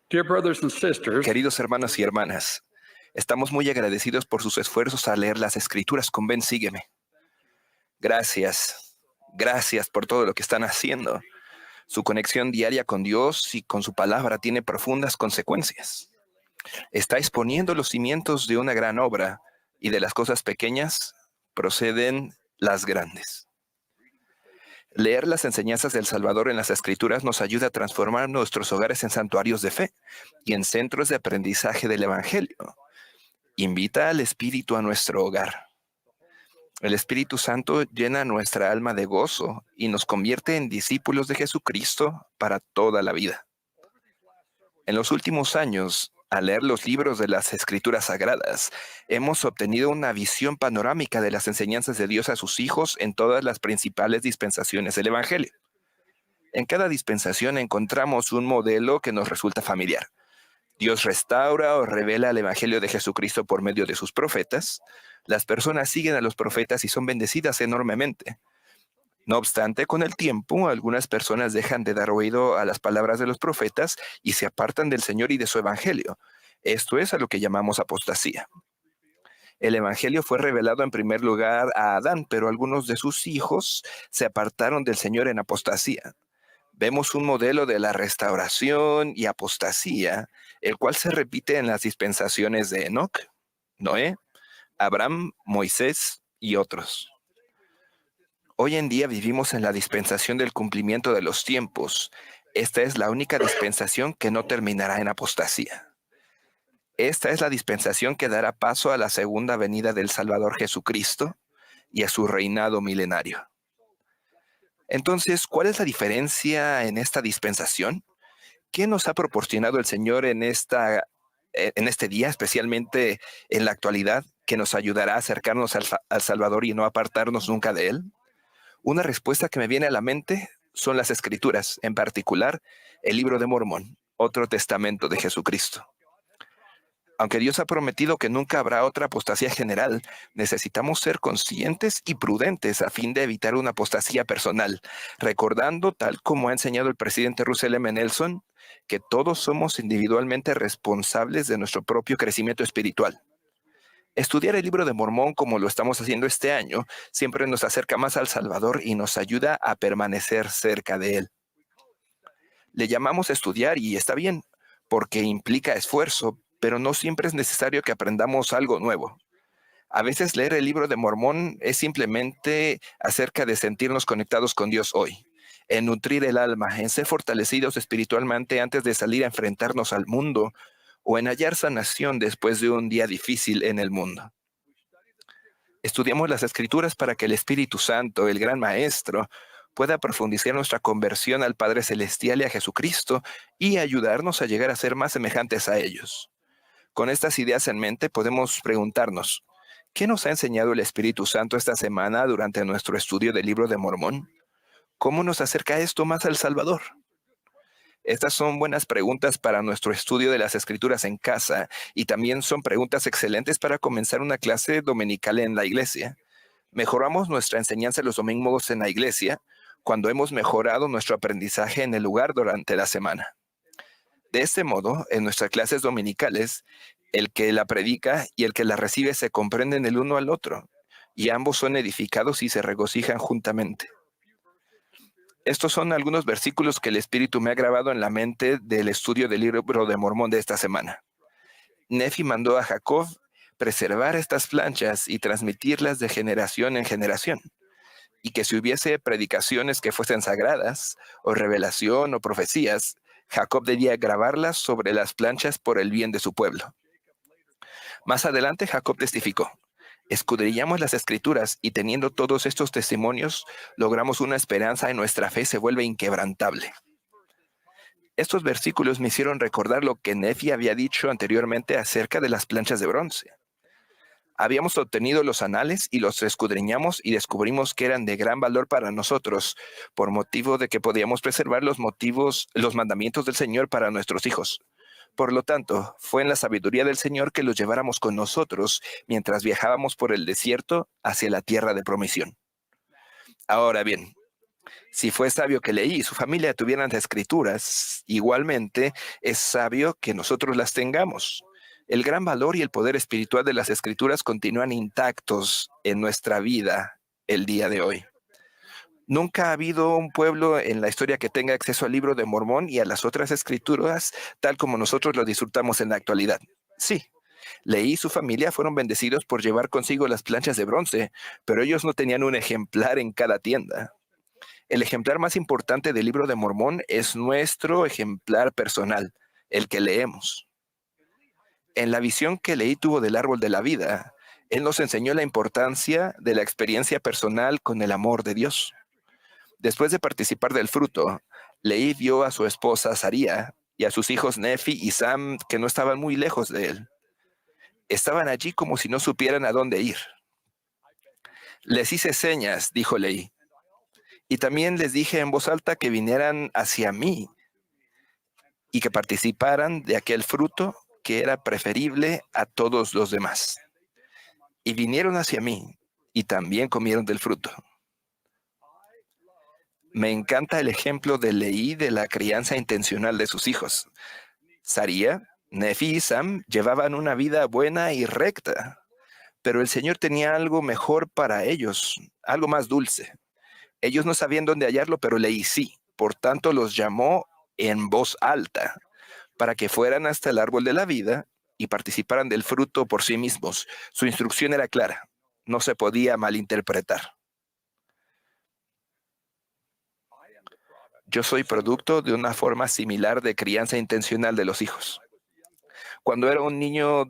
Dear brothers and sisters, Queridos hermanos y hermanas, estamos muy agradecidos por sus esfuerzos a leer las Escrituras con Ven, sígueme. Gracias, gracias por todo lo que están haciendo. Su conexión diaria con Dios y con su palabra tiene profundas consecuencias. Estáis poniendo los cimientos de una gran obra y de las cosas pequeñas proceden las grandes. Leer las enseñanzas del Salvador en las Escrituras nos ayuda a transformar nuestros hogares en santuarios de fe y en centros de aprendizaje del Evangelio. Invita al Espíritu a nuestro hogar. El Espíritu Santo llena nuestra alma de gozo y nos convierte en discípulos de Jesucristo para toda la vida. En los últimos años, al leer los libros de las Escrituras Sagradas, hemos obtenido una visión panorámica de las enseñanzas de Dios a sus hijos en todas las principales dispensaciones del Evangelio. En cada dispensación encontramos un modelo que nos resulta familiar. Dios restaura o revela el Evangelio de Jesucristo por medio de sus profetas. Las personas siguen a los profetas y son bendecidas enormemente. No obstante, con el tiempo, algunas personas dejan de dar oído a las palabras de los profetas y se apartan del Señor y de su Evangelio. Esto es a lo que llamamos apostasía. El Evangelio fue revelado en primer lugar a Adán, pero algunos de sus hijos se apartaron del Señor en apostasía. Vemos un modelo de la restauración y apostasía, el cual se repite en las dispensaciones de Enoc, Noé, Abraham, Moisés y otros. Hoy en día vivimos en la dispensación del cumplimiento de los tiempos. Esta es la única dispensación que no terminará en apostasía. Esta es la dispensación que dará paso a la segunda venida del Salvador Jesucristo y a su reinado milenario. Entonces, ¿cuál es la diferencia en esta dispensación? ¿Qué nos ha proporcionado el Señor en este día, especialmente en la actualidad, que nos ayudará a acercarnos al Salvador y no apartarnos nunca de Él? Una respuesta que me viene a la mente son las Escrituras, en particular el Libro de Mormón, otro testamento de Jesucristo. Aunque Dios ha prometido que nunca habrá otra apostasía general, necesitamos ser conscientes y prudentes a fin de evitar una apostasía personal, recordando, tal como ha enseñado el presidente Russell M. Nelson, que todos somos individualmente responsables de nuestro propio crecimiento espiritual. Estudiar el Libro de Mormón como lo estamos haciendo este año siempre nos acerca más al Salvador y nos ayuda a permanecer cerca de Él. Le llamamos estudiar y está bien, porque implica esfuerzo, pero no siempre es necesario que aprendamos algo nuevo. A veces leer el Libro de Mormón es simplemente acerca de sentirnos conectados con Dios hoy, en nutrir el alma, en ser fortalecidos espiritualmente antes de salir a enfrentarnos al mundo o en hallar sanación después de un día difícil en el mundo. Estudiamos las Escrituras para que el Espíritu Santo, el Gran Maestro, pueda profundizar nuestra conversión al Padre Celestial y a Jesucristo y ayudarnos a llegar a ser más semejantes a ellos. Con estas ideas en mente podemos preguntarnos, ¿qué nos ha enseñado el Espíritu Santo esta semana durante nuestro estudio del Libro de Mormón? ¿Cómo nos acerca esto más al Salvador? Estas son buenas preguntas para nuestro estudio de las Escrituras en casa y también son preguntas excelentes para comenzar una clase dominical en la iglesia. Mejoramos nuestra enseñanza los domingos en la iglesia cuando hemos mejorado nuestro aprendizaje en el lugar durante la semana. De este modo, en nuestras clases dominicales, el que la predica y el que la recibe se comprenden el uno al otro, y ambos son edificados y se regocijan juntamente. Estos son algunos versículos que el Espíritu me ha grabado en la mente del estudio del Libro de Mormón de esta semana. Nefi mandó a Jacob preservar estas planchas y transmitirlas de generación en generación, y que si hubiese predicaciones que fuesen sagradas, o revelación o profecías, Jacob debía grabarlas sobre las planchas por el bien de su pueblo. Más adelante Jacob testificó, escudriñamos las Escrituras y teniendo todos estos testimonios, logramos una esperanza y nuestra fe se vuelve inquebrantable. Estos versículos me hicieron recordar lo que Nefi había dicho anteriormente acerca de las planchas de bronce. Habíamos obtenido los anales y los escudriñamos y descubrimos que eran de gran valor para nosotros, por motivo de que podíamos preservar los mandamientos del Señor para nuestros hijos. Por lo tanto, fue en la sabiduría del Señor que los lleváramos con nosotros mientras viajábamos por el desierto hacia la tierra de promisión. Ahora bien, Si fue sabio que Leí y su familia tuvieran las escrituras, igualmente es sabio que nosotros las tengamos. El gran valor y el poder espiritual de las escrituras continúan intactos en nuestra vida el día de hoy. Nunca ha habido un pueblo en la historia que tenga acceso al libro de Mormón y a las otras escrituras tal como nosotros lo disfrutamos en la actualidad. Sí, Leí y su familia fueron bendecidos por llevar consigo las planchas de bronce, pero ellos no tenían un ejemplar en cada tienda. El ejemplar más importante del libro de Mormón es nuestro ejemplar personal, el que leemos. En la visión que Leí tuvo del árbol de la vida, él nos enseñó la importancia de la experiencia personal con el amor de Dios. Después de participar del fruto, Leí vio a su esposa Saría y a sus hijos Nefi y Sam que no estaban muy lejos de él. Estaban allí como si no supieran a dónde ir. Les hice señas, dijo Leí, y también les dije en voz alta que vinieran hacia mí y que participaran de aquel fruto que era preferible a todos los demás. Y vinieron hacia mí y también comieron del fruto. Me encanta el ejemplo de Leí de la crianza intencional de sus hijos. Saría, Nefi y Sam llevaban una vida buena y recta, pero el Señor tenía algo mejor para ellos, algo más dulce. Ellos no sabían dónde hallarlo, pero Leí sí. Por tanto, los llamó en voz alta para que fueran hasta el árbol de la vida y participaran del fruto por sí mismos. Su instrucción era clara, no se podía malinterpretar. Yo soy producto de una forma similar de crianza intencional de los hijos. Cuando era un niño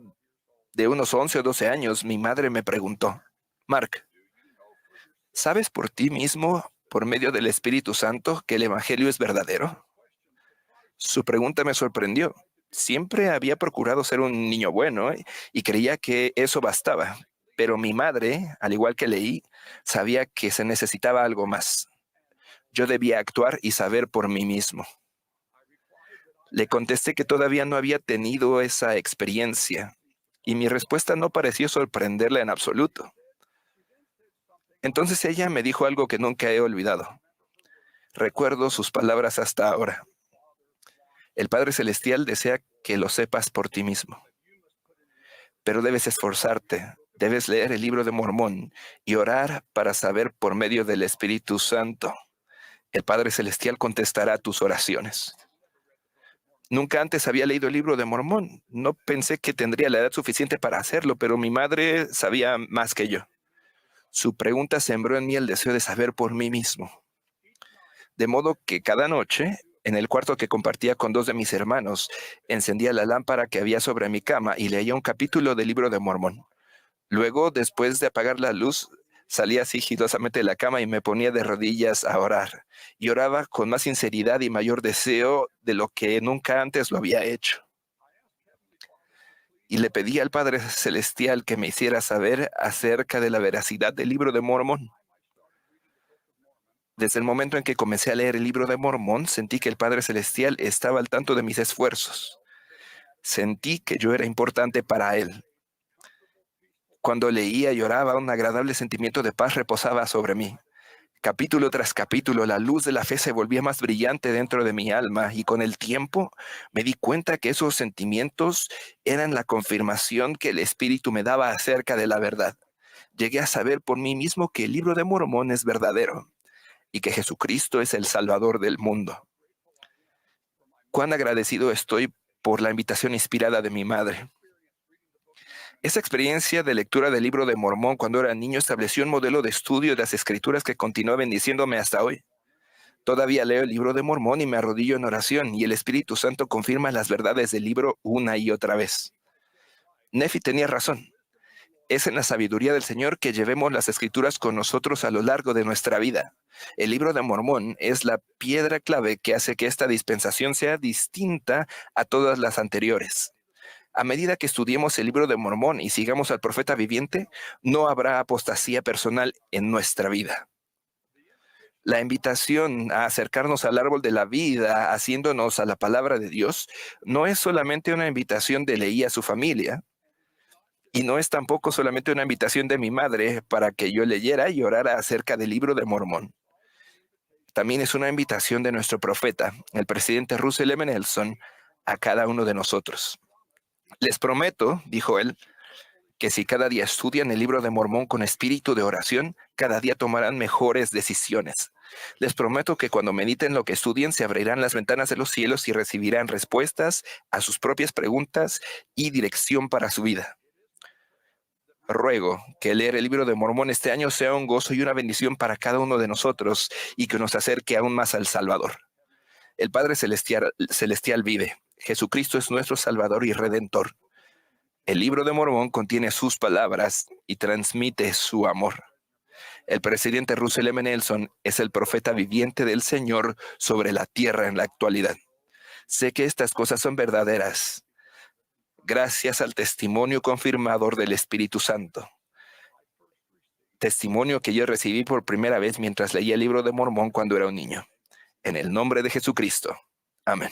de unos 11 o 12 años, mi madre me preguntó, Mark, ¿sabes por ti mismo, por medio del Espíritu Santo, que el Evangelio es verdadero? Su pregunta me sorprendió. Siempre había procurado ser un niño bueno y creía que eso bastaba. Pero mi madre, al igual que Leí, sabía que se necesitaba algo más. Yo debía actuar y saber por mí mismo. Le contesté que todavía no había tenido esa experiencia y mi respuesta no pareció sorprenderla en absoluto. Entonces ella me dijo algo que nunca he olvidado. Recuerdo sus palabras hasta ahora. El Padre Celestial desea que lo sepas por ti mismo, pero debes esforzarte, debes leer el libro de Mormón y orar para saber por medio del Espíritu Santo. El Padre Celestial contestará tus oraciones. Nunca antes había leído el libro de Mormón. No pensé que tendría la edad suficiente para hacerlo, pero mi madre sabía más que yo. Su pregunta sembró en mí el deseo de saber por mí mismo. De modo que cada noche, en el cuarto que compartía con dos de mis hermanos, encendía la lámpara que había sobre mi cama y leía un capítulo del libro de Mormón. Luego, después de apagar la luz, salía sigilosamente de la cama y me ponía de rodillas a orar. Y oraba con más sinceridad y mayor deseo de lo que nunca antes lo había hecho. Y le pedí al Padre Celestial que me hiciera saber acerca de la veracidad del libro de Mormón. Desde el momento en que comencé a leer el libro de Mormón, sentí que el Padre Celestial estaba al tanto de mis esfuerzos. Sentí que yo era importante para Él. Cuando leía y oraba, un agradable sentimiento de paz reposaba sobre mí. Capítulo tras capítulo, la luz de la fe se volvía más brillante dentro de mi alma y con el tiempo me di cuenta que esos sentimientos eran la confirmación que el Espíritu me daba acerca de la verdad. Llegué a saber por mí mismo que el libro de Mormón es verdadero y que Jesucristo es el Salvador del mundo. Cuán agradecido estoy por la invitación inspirada de mi madre. Esa experiencia de lectura del libro de Mormón cuando era niño estableció un modelo de estudio de las escrituras que continúa bendiciéndome hasta hoy. Todavía leo el libro de Mormón y me arrodillo en oración y el Espíritu Santo confirma las verdades del libro una y otra vez. Nefi tenía razón. Es en la sabiduría del Señor que llevemos las escrituras con nosotros a lo largo de nuestra vida. El libro de Mormón es la piedra clave que hace que esta dispensación sea distinta a todas las anteriores. A medida que estudiemos el libro de Mormón y sigamos al profeta viviente, no habrá apostasía personal en nuestra vida. La invitación a acercarnos al árbol de la vida, haciéndonos a la palabra de Dios, no es solamente una invitación de Leí a su familia, y no es tampoco solamente una invitación de mi madre para que yo leyera y orara acerca del libro de Mormón. también es una invitación de nuestro profeta, el presidente Russell M. Nelson, a cada uno de nosotros. Les prometo, dijo él, que si cada día estudian el libro de Mormón con espíritu de oración, cada día tomarán mejores decisiones. Les prometo que cuando mediten lo que estudien, se abrirán las ventanas de los cielos y recibirán respuestas a sus propias preguntas y dirección para su vida. Ruego que leer el libro de Mormón este año sea un gozo y una bendición para cada uno de nosotros y que nos acerque aún más al Salvador. El Padre Celestial vive. Jesucristo es nuestro Salvador y Redentor. El libro de Mormón contiene sus palabras y transmite su amor. El presidente Russell M. Nelson es el profeta viviente del Señor sobre la tierra en la actualidad. Sé que estas cosas son verdaderas, gracias al testimonio confirmador del Espíritu Santo. Testimonio que yo recibí por primera vez mientras leía el libro de Mormón cuando era un niño. En el nombre de Jesucristo. Amén.